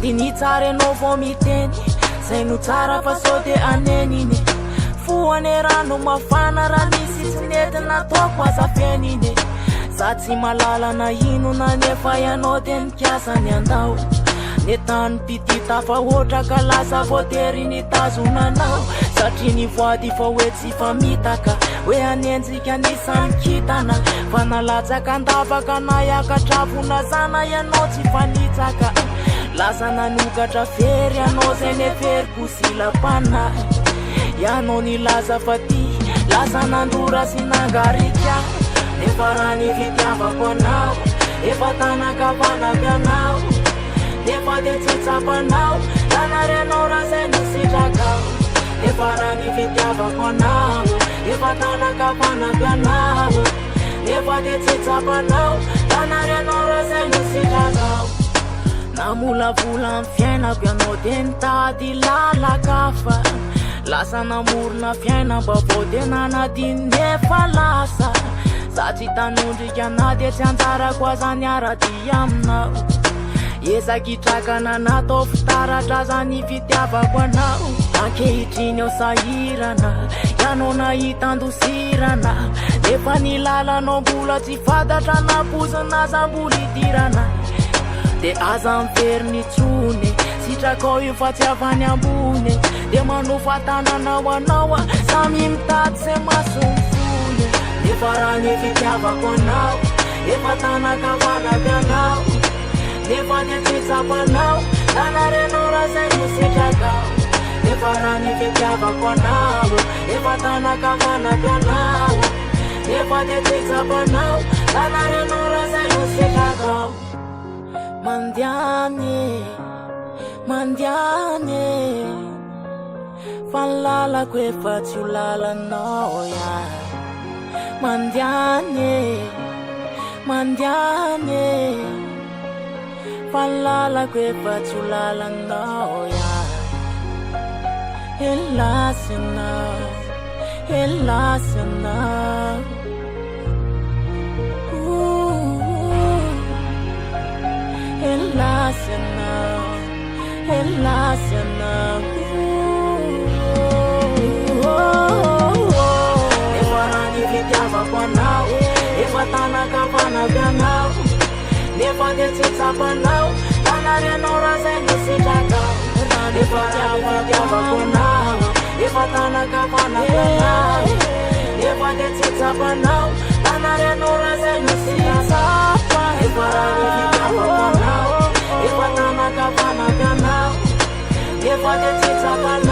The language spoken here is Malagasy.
mandiny tsara anao vao miteny zay no tsara fa sao de aneniny foane rano mafana raha nisy tsy nentina ataoko azafeniny za tsy malala na ino na nefa ianao de nikiasany andao netany pitita fa ohatra ka lasa voatery nitazonanao satria nivoady fa hoe tsy famitaka hoe anenjika nisany kitana fa nalatsaka andavaka na iakatrafona zana ianao tsy fanitsaka lasa nanokatra fery anao zay neferiko silapana ianao nilaza fa ty lasa nandora sy nangarika nefa raha ny fitiavako anao efa tanakavanaky anao nefa de tsy tsapanao tanarenao raha zay nisitrakao nefa raha ny fitiavako anao efa tanakavanaky anao nefa de tsy tsapanao tanarenao raha zay nisitrakao namolavola amin'ny fiainako ianao de nitady lalakafa lasa namorona fiaina mba vao de nanadiny nefa lasa za tsy tanondrika ana de tsy anjarako azany arady aminao ezakitrakana natao fitaratra zany fitiavako anao ankehitriny ao sahirana ianao nahitandosirana nefa nilalanao mbola tsy fantatra napozina zamboly idirana de aza mivery nitsone sitrakao io fa tsy avany ambone de manofatananao anao samy mitady se masomfone nefa raha ny fitiavako anao efa tanakavanaky anao nefa de tsy tsapanao tanarenao raha zay nisitrakao nefa raha ny fitiavako anao efa tanakavanaky anao nefa de tsy tsapanao tanarenao raha zay nisitrakao mandiane mandiane fanlalako efa tsy ho lalanao ya mandiane mandiane fanlalako efa tsy ho lalanao ya elasana elasana elasana elasana nefa raha ny fitiavako anao efa tanakavanaky anao nefa de tsy tsapanao tanarenao raha zay nisitrakao nefa raha ny fitiavako anao efa tanakavanaky anao nefa de tsy tsapanao tanarenao raha zay nisitrakao nefa raha ny fitiavako anao efa tanakavanaky anao nefa de tsy tsapanao